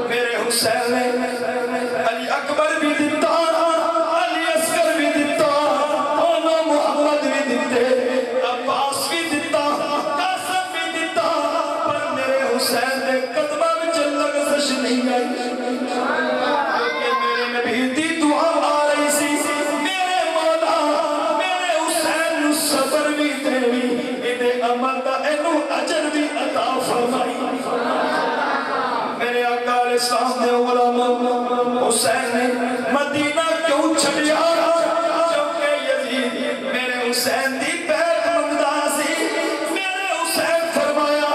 میرے حسین نے علی اکبر بھی دیتا, علی اصغر بھی دیتا, انا محمد بھی دیتے, عباس بھی دیتا, قاسم بھی دیتا, پر میرے حسین نے قدمہ میں لغزش نہیں آئی. میرے نبی دی دعا آ رہی سی, میرے مولا میرے حسین نو صبر بھی دیوی, انہیں عمل دا اینو اجر بھی عطا فرمائی. میرے آقا علیہ السلام نے غلام حسین نے مدینہ کیوں چھڑیا, کیونکہ یزید میرے حسین دی بیعت منگدا سی. میرے حسین فرمایا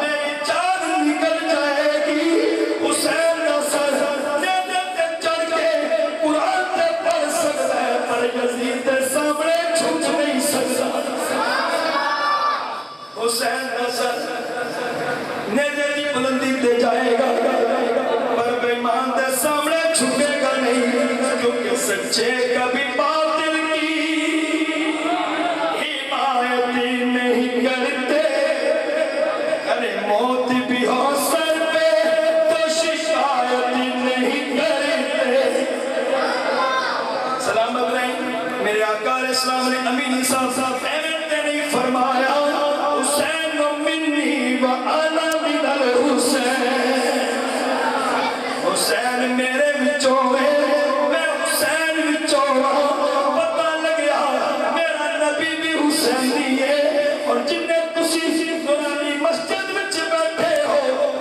میری جان نکل جائے گی, حسین کا سر نیزے تے چڑھ کے قرآن تے پڑھ سکتا ہے, پر یزید دے سامنے جھک نہیں سکتا. حسین کا سر نیزے دی بلندی تے جائے گا, پر بے ایمان دے سامنے جھکے گا نہیں, کیونکہ سچے کبھی باطل کی حمایت نہیں کرتے. ارے موت بھی ہو سر پہ تو شکایت نہیں کرتے. سلام علیکم. میرے آقا علیہ السلام نے امین صاحب فہمتے نہیں فرمایا حسین منی و انا من الحسین. حسین میرے وچوں ہے, میں حسین وچوں ہوں. پتہ لگیا میرا نبی بھی حسینی ہے, اور جنہیں تسی نورانی مسجد وچ بیٹھے ہو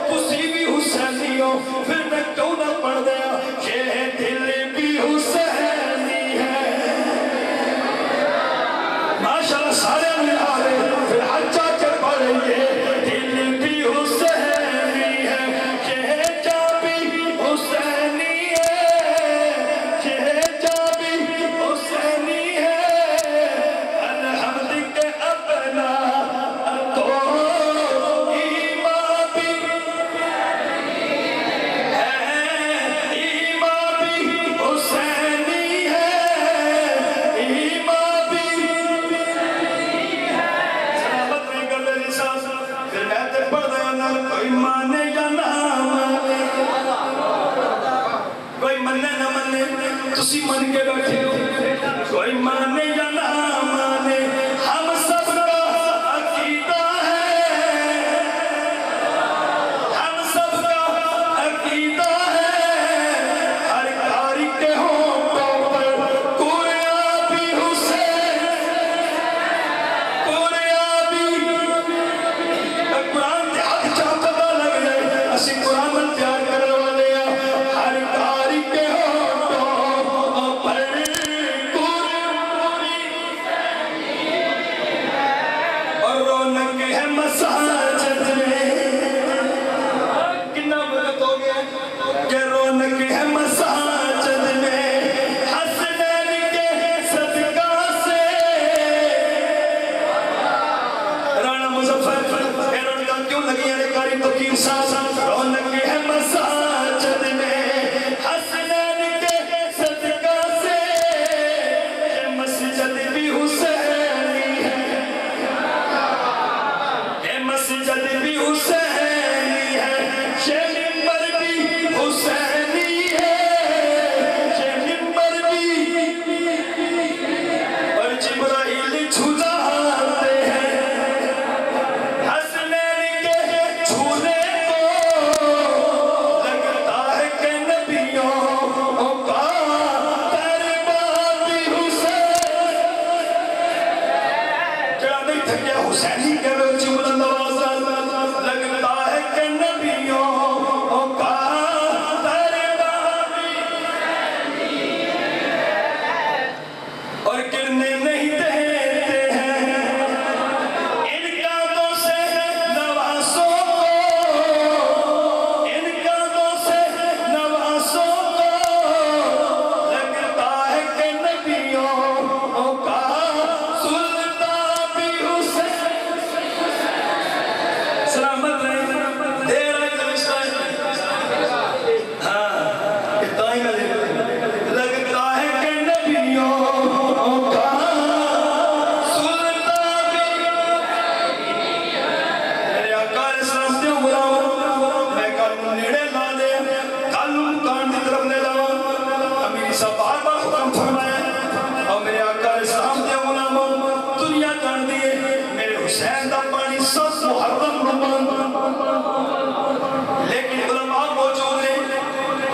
تسی بھی حسینی ہو. پھر میں کیوں نہ پڑھ دیا کہ دل بھی حسینی ہے. ماشاءاللہ سارے ملا رہے, پھر حجا کر پڑھیں گے دل بھی حسینی ہے, چہجا بھی حسینی ہے, چہجا بھی حسینی ہے. الحمد کے اپنا تو ایمان بھی ہے,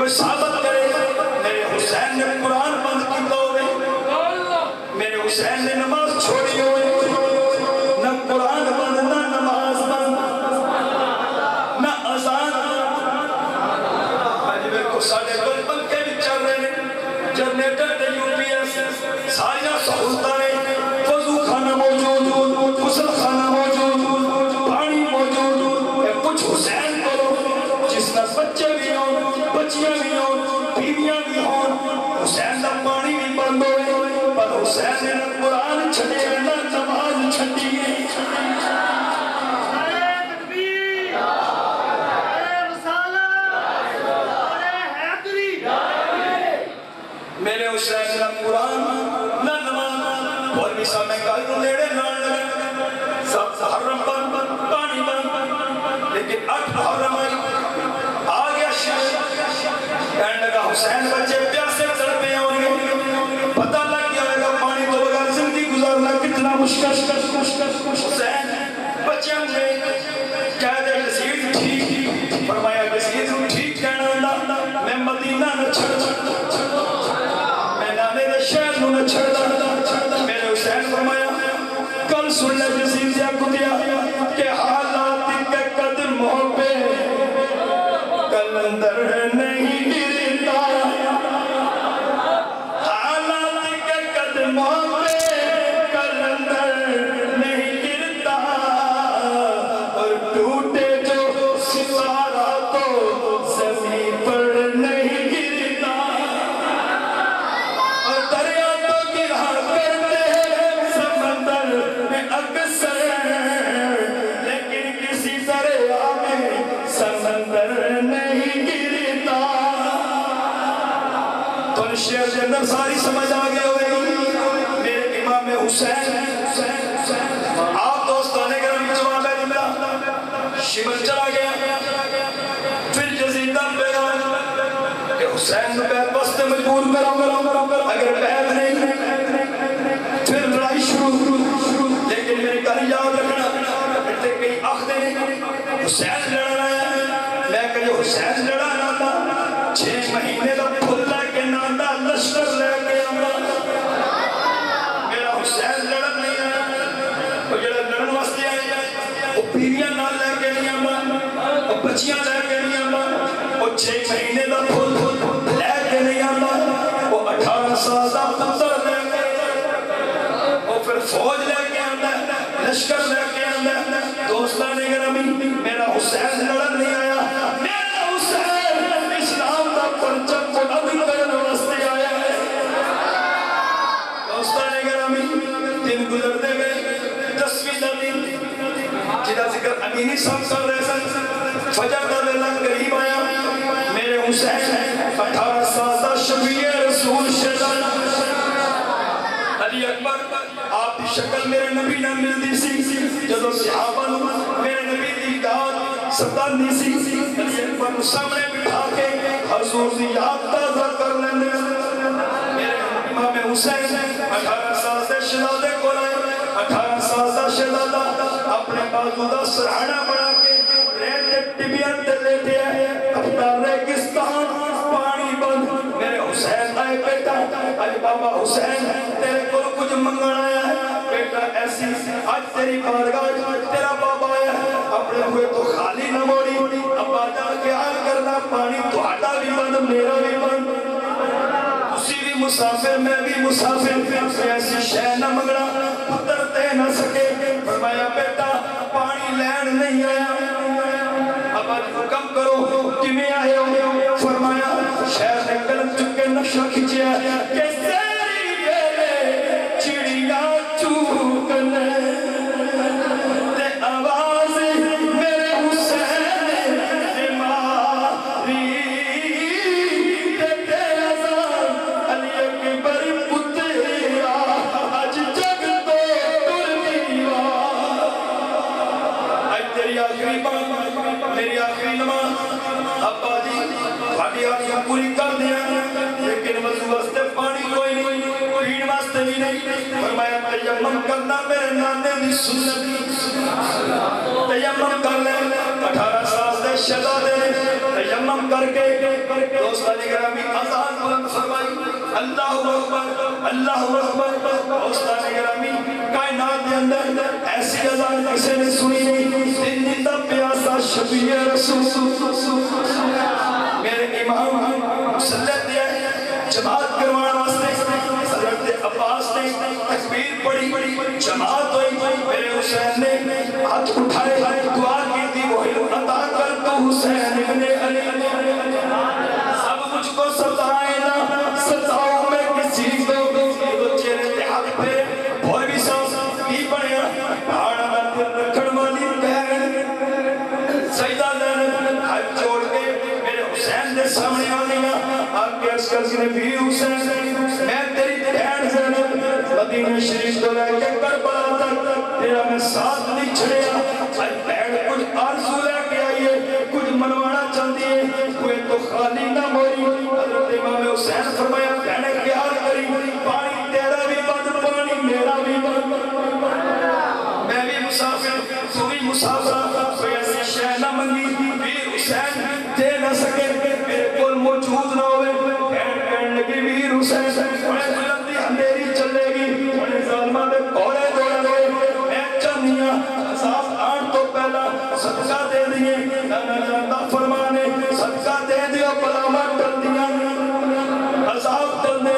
کوئی ثابت کرے میرے حسین نے قرآن بند کیتا ہوئے، میرے حسین نے نماز چھوڑی ہوئے، نہ قرآن بند نہ نماز بند نہ اذان۔ آج میرے کو ساڑھے کل پنکھے بھی چل رہے ہیں، جنریٹر تے یو پی ایس ساریاں سہولتاں نے، وضو خانہ موجود، غسل خانہ موجود، پانی موجود، کچھ حسین کرو جس کا بچے بھی ہوں، بچیاں بھی ہوں، بیویاں بھی ہوں، حسین کا پانی بھی بند ہوئے، پر حسین نے نہ قرآن چھڑے نہ نماز چھڑی ہے۔ میرے حسین نہ قرآن نہ نماز، اور بھی سامنے کالوں نیڑے لان لگے، سب حرم بند پانی بند، لیکن 8 محرم آئی آ گیا شہر، کہنے لگا حسین بچے پیاسے تڑپے ہوں گے، پتہ لگ گیا ہوگا پانی تو بغیر زندگی گزارنا کتنا مشکل۔ حسین بچیاں نے کہہ دے یزید ٹھیک، فرمایا یزید ٹھیک کہنا اللہ، میں مدینہ نہ چھڑ شہر نہ چھڑا۔ میرے حسین فرمایا کل سن لے جسید یا کتیا کہ حالات کے قدموں پہ کلندر نہیں گرتا، حالات کے قدموں پہ کلندر نہیں گرتا، اور ٹوٹے جو ستارہ تو زمین پر نہیں گرتا، لیکن کسی دریا میں سمندر نہیں گرتا۔ تو شعر کے اندر ساری سمجھ آ گیا ہوئے میرے امام حسین۔ آپ دوستان کرام جواب ہے جملہ شمر چلا گیا، پھر جزیدہ پیغام کہ حسین کو بیعت بستے مجبور کرو، اگر بیعت نہیں پھر لڑائی شروع۔ لیکن میرے گھر یاد رکھنا اتنے کئی آخدے نہیں حسین لڑا ہے، میں کہا حسین لڑا ناتا 6 مہینے کا پھل لے کے ناتا لشکر لے کے آمدہ، میرا حسین لڑا نہیں ہے، وہ جڑا لڑن واسطے آئے وہ بیویاں نہ لے کے نہیں آمدہ، وہ بچیاں لے کے نہیں آمدہ، وہ 6 مہینے کا پھل لے کے نہیں آمدہ، وہ 18 سال کا پتر لے کے، وہ پھر فوج لے کے آمدہ، لشکر لے کے آمدہ۔ دوستان گرامی میرا حسین لڑن نہیں آیا، میرا حسین اسلام کا پرچم بلند کرنے واسطے آیا ہے۔ دوستان گرامی دن گزرتے گئے، 10ویں دن جدا ذکر امینی صاحب کر رہے سن، فجر کا ویلا قریب آیا، میرے حسین 18 سال کا شفیع رسول شیطان علی اکبر آپ کی شکل میرے نبی نہ ملتی سی، جدو صحابہ میرے نبی دی یاد ستاندی سی، علی اکبر سامنے بٹھا کے حضور دی یاد تازہ کر لینے۔ میرے امام حسین 18 سال سے شہزادے کو لائے، 18 سال کا شہزادہ اپنے بازو دا سرہانہ بنا کے ریت ٹبیان تے لیتے ہیں، اپنا ریگستان پانی بند۔ میرے حسین آئے بیٹا، آج بابا حسین تیرے کو کچھ منگانا ہے بیٹا، ایسی آج تیری بارگاہ تیرا بابا آیا ہے، اپنے ہوئے تو خالی نہ موڑی، ابا جا کے آل کرنا پانی تو آٹا بھی بند میرا بھی بند، اسی بھی مسافر میں بھی مسافر، ایسی شہ نہ منگنا پتر تے نہ سکے۔ فرمایا بیٹا پانی لین نہیں آیا، اب آج حکم کرو کہ میں آئے ہو۔ فرمایا شہر نے قلم چکے نقشہ کھچیا کہ تیری بیلے چڑیا چوکنے تے آواز میرے حسین ماری تے تیرا علی اکبر پترا آج جگ تو ٹرنیوا۔ آج تیری آخری بات میری آخری نماز، ابا جی بھاڑی آنکھیں پوری کر دیا، لیکن وضو واسطے پانی کوئی نہیں، پین واسطے بھی نہیں۔ فرمایا تیمم کرنا میرے نانے دی سنت، تیمم کر لے۔ 18 سال دے شہزادے نے تیمم کر کے دوستان گرامی اذان بلند فرمائی، اللہ اکبر اللہ اکبر۔ دوستان گرامی کائنات دے اندر ایسی اذان کسی نے سنی نہیں، دن دا پیاسا شفیع رسول میرے امام مسلط دیا جماعت کروانا واسطے حضرت عباس نے تکبیر پڑھی، جماعت ہوئی، میرے حسین نے ہاتھ اٹھائے دعا کی تھی، وہی عطا کر تو حسین ابن علی، اب مجھ کو ستائے نہ ستاؤ میں کسی کو، چہرے تے ہاتھ پھیرے اور بھی سانس کی بڑھیا پہاڑا میں رکھن والی بہن سیدہ زینب ہاتھ جوڑ کے میرے حسین دے سامنے آ گیا، آپ کے عرض کر بھی حسین میں تیری بہن زینب مدینہ شریف تو لے کے کربلا تک تیرا میں ساتھ نہیں چھڑیا، آج بہن کچھ آرزو لے کے آئیے، کچھ منوانا چاہتی ہے، کوئی تو خالی نہ موری۔ حضرت امام حسین فرمایا بہنے خیال کری، پانی تیرا بھی بند پانی میرا بھی بند، میں بھی مسافر تو بھی مسافر، کوئی ایسی شے نہ منگی بھی حسین دے نہ سکے، میرے کول موجود نہ ہوئے، بہن کہنے لگی ویر حسین انہیں بلندی اندھیری چلے گی، انہیں ظالمہ دے کوڑے دوڑے گئے، میں چاہنیا عذاب آن تو پہلا صدقہ دے دیئے، نانا جاندہ فرمانے صدقہ دے دیا بلاما ٹل دیا، عذاب ٹل دے۔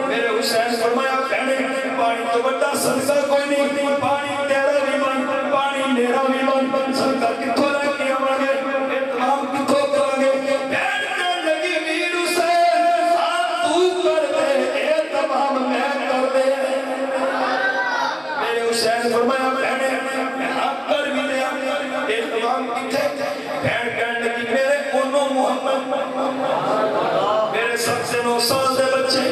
میرے حسین فرمایا کہنے پانی تو بڑا صدقہ کوئی نہیں، پانی تیرا بھی بن پانی میرا بھی بن، صدقہ کتھوں لے کے آواں گے، احتمام کتھوں کریں گے، بہن کہنے لگی ویر حسین آن تو کر دے احتمام میں کر دے۔ میرے حسین فرمایا بہنے میں آپ کر بھی دیا، احتمام کتھے، بہن کہنے لگی میرے انو محمد میرے 7 سال دے بچے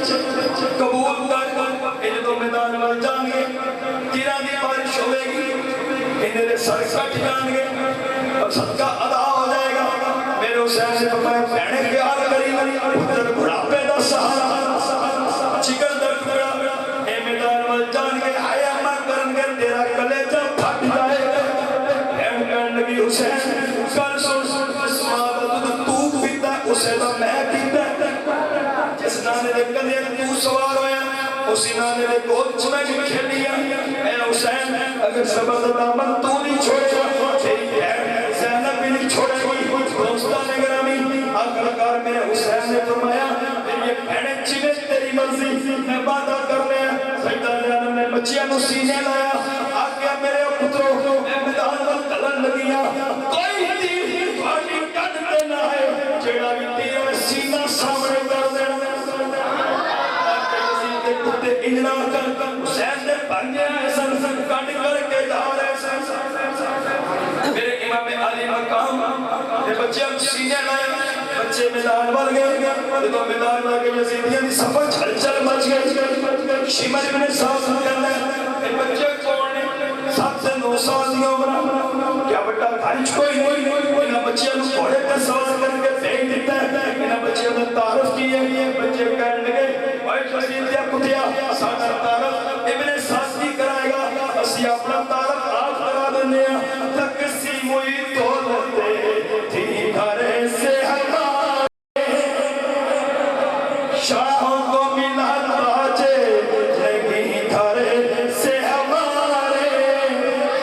قبول کر انہیں تو میدان وال جان گے، تیرہ دی بارش ہوئے گی، انہیں دے سر کٹ جان گے اور صدقہ ادا ہو جائے گا۔ میرے حسین سے فرمایا بہنے خیال کری، پتر بڑھاپے دا سہارا چکر در ٹکڑا، اے میدان وال جان گے، آئے اما کرن گے تیرا کلیجہ پھٹ جائے گا۔ بہن کہنے لگی حسین کل سن اسماء تو پیتا ہے اسے تو میں پیتا ہے، جس نانے دے کدے تو سوار ہویا اسی نانے دے گود چمیں بھی کھیلیا، اے حسین اگر سبز دامن تو نہیں چھوڑے گا تیری بہن زینب بھی نہیں چھوڑے گی۔ دوستان گرامی آخرکار میرے حسین نے فرمایا میری یہ بہنیں چمیں تیری مرضی، میں وعدہ کر لیا۔ سیدہ زینب نے بچیاں کو سینے لایا، آگیا میرے پتروں میں میدان میں کلن لگیا، کوئی تیر پھاٹی کٹتے نہ ہے، جیڑا بھی تیر میں سینہ سامنے کر دے، کتے انجنا کر حسین دے بھنگے سن سن کٹ کر کے دارے سن۔ میرے امام علی مقام دے بچے سینے لائے، بچے میدان بل گئے، تو میدان لگے یزیدیاں دی سفر چھل چھل مچ گئے، شمر ابن صاحب کرنے اے بچے کون نے 7 سے 9 سال دی عمر، کیا بٹا خارج کوئی نہیں، انہاں بچیاں نو گھوڑے تے سوار کر کے بھیج دیتا ہے، انہاں بچیاں نے تعارف کیے، بچے کہنے لگے اوے جزید دیا کتیا ساڈا تعارف ابن ساس کی کرائے گا، اسی اپنا تعارف آپ کرا دینے ہیں، تقسیم ہوئی دولت تھی گھر سے ہمارے، شاہوں کو ملا تاجے لگی گھر سے ہمارے،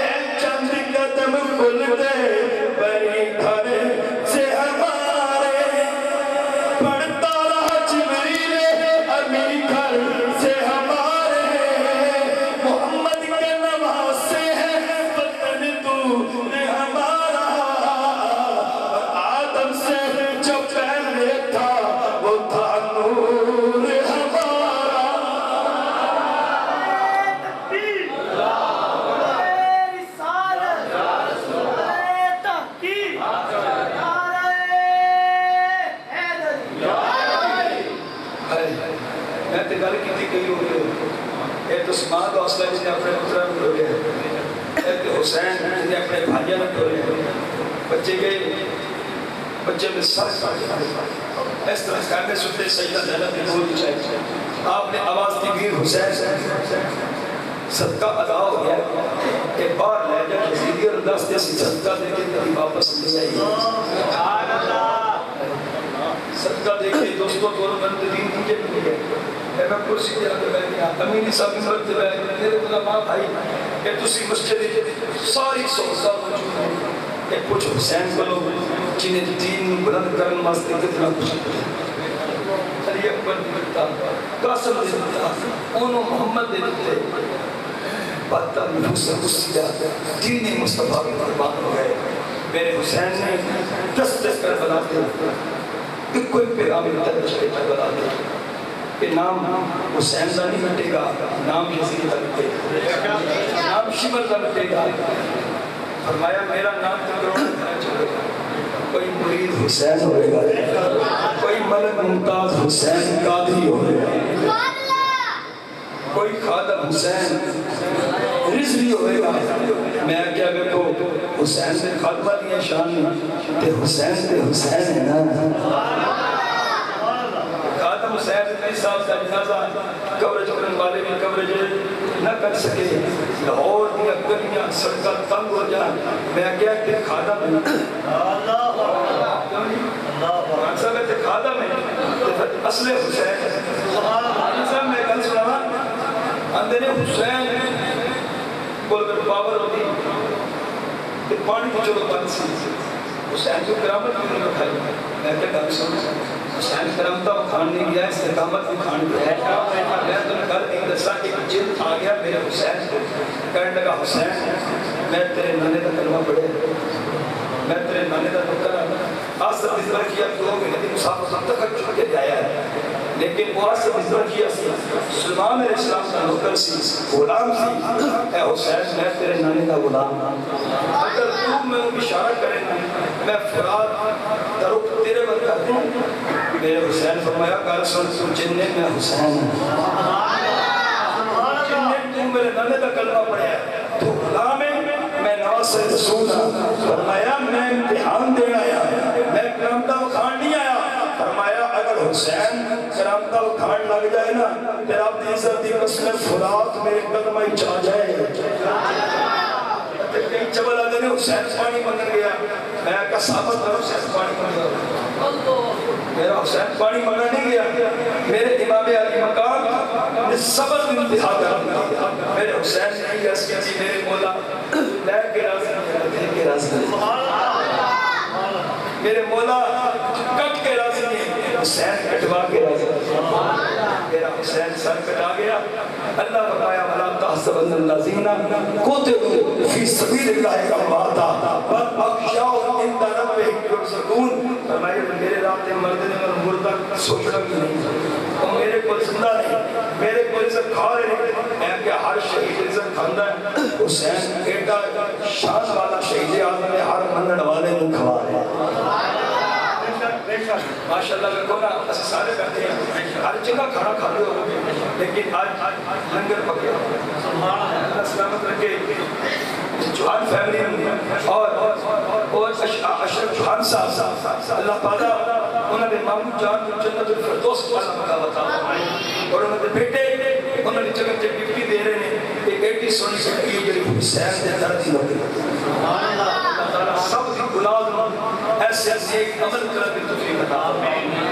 اے چند قدم کھل دے بری گھر سے ہمارے، پڑھتا رہا جبریل امی گھر سے ہمارے، محمد کے نواسے ہیں وطن تو نے ہمارا، آدم سے جو پہلے تھا وہ تھا نور ہمارا۔ میں تے گل کیتی کئی ہو گئے، اے تو سماں دا حوصلہ جس نے اپنے پترا نو ٹوریا، اے تے حسین جس نے اپنے بھائیاں نو ٹوریا، بچے گئے بچے میں سر کاٹ اس طرح کاندے سنتے سیدہ زینب کی دور چاہیے، آپ نے آواز دی گیر حسین صدقہ ادا ہو گیا کہ باہر لے جا کسی اور دستے سے صدقہ دے کے کبھی واپس نہیں آئی صدقہ دے کے دوستوں کو بند دین مجھے مل گئے میں کرسی دے کے بیٹھ گیا امینی صاحب ممبر تے بیٹھ گئے میرے علماء بھائی کہ تسی مسجد ساری سہولتاں موجود ہیں کہ کچھ حسین کو لوگ جنہیں دین بلند کرنے واسطے کتنا کچھ علی اکبر دیتا قاسم دیتا انہوں محمد دیتے پتہ نفوس مسیدہ دین مصطفیٰ کی قربان ہو گئے میرے حسین نے دست کر بنا دیا کہ کوئی پیغام درج کر بنا دیا کہ نام حسین کا نہیں مٹے گا نام یزید کا مٹے گا نام شمر کا مٹے گا فرمایا میرا نام تکرون چلے گا کوئی مرید حسین ہوئے گا کوئی ملک ممتاز حسین قادری ہوئے گا کوئی خادم حسین رضوی ہوئے گا میں کیا بیٹھو حسین سے خادمہ دیا شان تے حسین ہے نا خادم حسین اتنی صاحب کا جنازہ کوریج کرنے والے بھی کوریج نہ کر سکے لاہور دیا گلیاں سڑکاں تنگ ہو جائیں میں کیا کہ خادم ہے صاحب تے خادم ہے اصل حسین صاحب میں کل سنا اندر حسین بول کر پاور ہوتی کہ پانی کو چلو پانی سے حسین کو کرامت بھی نہیں اٹھائی میں کیا گل سن حسین کرامتا کھان نہیں گیا استقامت بھی کھان گیا میں تمہیں کل ایک دسا ایک جن آ گیا میرے حسین کو کہنے لگا حسین میں تیرے نانے کا کلمہ پڑھے میں تیرے نانے کا نکر آج سب اس طرح کیا کہ وہ میں نے مسافر تک چھوڑ کے آیا ہے لیکن وہ آج سب اس طرح کیا سلمان علیہ السلام کا نوکر سی غلام سی اے حسین میں تیرے نانے کا غلام اگر تو میں اشارہ کرے میں فرات درک تیرے بند کر دوں میرے حسین فرمایا کہا سن تو جننے میں حسین جننے تو میرے نانے کا کلمہ پڑھا تو غلام ہے میں نواز رسول فرمایا میں امتحان دینا آیا میں کرامتا و کھان نہیں آیا فرمایا اگر حسین کرامتا و کھان لگ جائے نا پھر آپ نے عزت دی قسم فرات میرے قدمہ ہی چاہ جائے کہیں چبل آدھے حسین پانی منگن گیا میں کہا ثابت ہے حسین پانی منگن گیا میرا حسین پانی منگن نہیں گیا میرے امام علی مقام نے صبر انتہا کر دیا میرے حسین نے یہ اس کی میرے مولا لے کے راضی نہیں کے راضی میرے مولا کٹ کے راضی نہیں حسین کٹوا کے راضی میرا حسین سر کٹا گیا اللہ فرمایا ولا تحسبن الذین قتلوا فی سبیل اللہ امواتا بل احیاء عند ربہم یرزقون فرمایا میرے رات مرد نے مردہ سوچنا بھی نہیں اور میرے کو زندہ نہیں میرے کو عزت کھا رہے ہیں کہ ہر شہید عزت کھاندہ ہے حسین ایڈا شان والا شہید آدم ہے ہر منڈ والے نے کھوا رہے ہیں ماشاءاللہ میں کہنا اسے سارے کرتے ہیں ہر جگہ کھانا کھا لے ہو لیکن آج لنگر پکیا اللہ سلامت رکھے جوہان فیملی اور اشرف جوہان صاحب اللہ تعالیٰ انہوں نے محمود جان کو جنت الفردوس والا مقام عطا اور انہوں نے بیٹے انہوں نے جگہ جب گفٹی دے رہے ہیں ایک ایٹی سونی سے کی جو حسین دے دردی ہوگی اللہ تعالیٰ سب کی گلاد ایسے ایک عمل کر کے توفیق عطا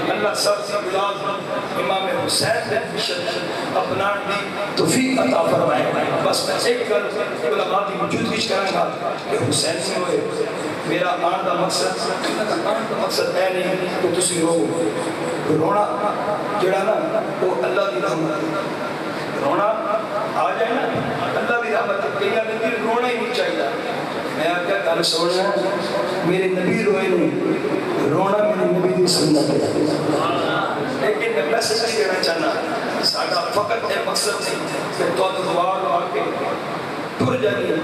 اللہ سب کی گلاد امام حسین نے اپنا دی توفیق عطا فرمائے بس میں ایک کر علماء کی موجودگی کروں گا کہ حسین سے ہوئے میرا آن کا مقصد ہے نہیں کہ تسی رو رونا جڑا نا وہ اللہ کی رحمت رونا آ جائے نا اللہ کی رحمت کہیں نبی رونا ہی نہیں چاہیے میں آپ کیا کہنا سوچنا میرے نبی روئے نہیں رونا میرے نبی کی سنت ہے لیکن میں میسج نہیں دینا چاہنا ساڑھا فقط ہے مقصد نہیں کہ تو دوار آ کے ٹر جائیے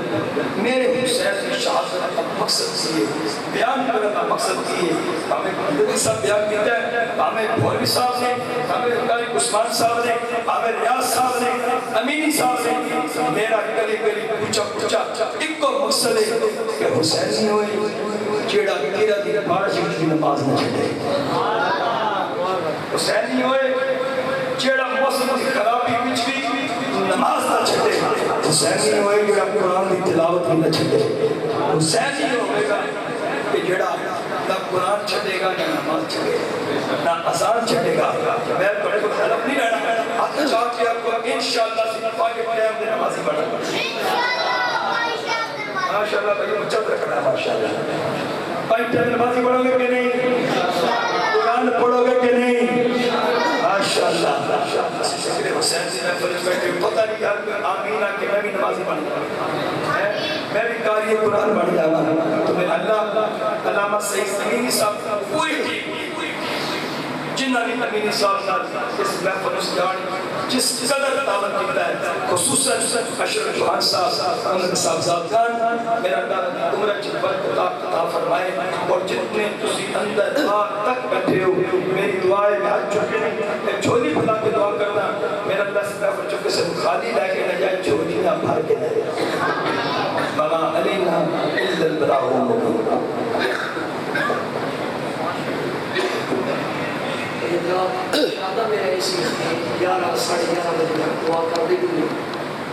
میرے حسین کی شہادت کا مقصد کیے بیان کرنے کا مقصد کیے ہمیں قدری صاحب بیان کیتا ہے ہمیں بھولوی صاحب نے ہمیں قاری عثمان صاحب نے ہمیں ریاض صاحب نے امینی صاحب نے میرا گلی گلی پوچھا ایک کو مقصد ہے کہ حسین نہیں ہوئے چیڑا تیرا دیر بار شکل کی نماز نہ چھٹے حسین نہیں ہوئے چیڑا موسم کی خرابی کچھ بھی نماز نہ چھٹے حسینی ہوئے گا قرآن کی تلاوت بھی نہ چھڑے حسینی ہوئے گا کہ جڑا نہ قرآن چھڑے گا نہ نماز چھڑے گا نہ اذان چھڑے گا میں بڑے کو طلب نہیں رہنا آپ چاہ کے آپ کو انشاءاللہ صرف آگے قیام دے نمازی بڑھا ماشاءاللہ بھائی مچت رکھنا ہے ماشاءاللہ پانچ ٹائم نمازی پڑھو گے کہ نہیں قرآن پڑھو گے کہ نہیں ماشاءاللہ سکرے حسین سے محفل بیٹھے پتہ نہیں یار آمین آکے میں بھی نمازی پڑھوں میں بھی قاری قرآن پڑھ جاؤں تو میں اللہ علامہ سعید امینی صاحب پوری ٹیم جنہ بھی امینی صاحب اس محفل اس جانی جس قدر تعاون کیتا ہے خصوصاً اشرف جوہان صاحب انہوں صاحب زادگان میرا اللہ عمرہ جبت عطا فرمائے اور جتنے تسی اندر دعا تک بیٹھے ہو میری دعائیں میں آج چکے میں جھولی بھلا کے دعا کرنا میرا اللہ سے محفل چکے سے خالی لے کے نہ جائے جھولی نہ بھر کے نہ مما علینا الا البلاغ المبین میرا اسی 11 ساڑھے 11 بجے دعا کر دی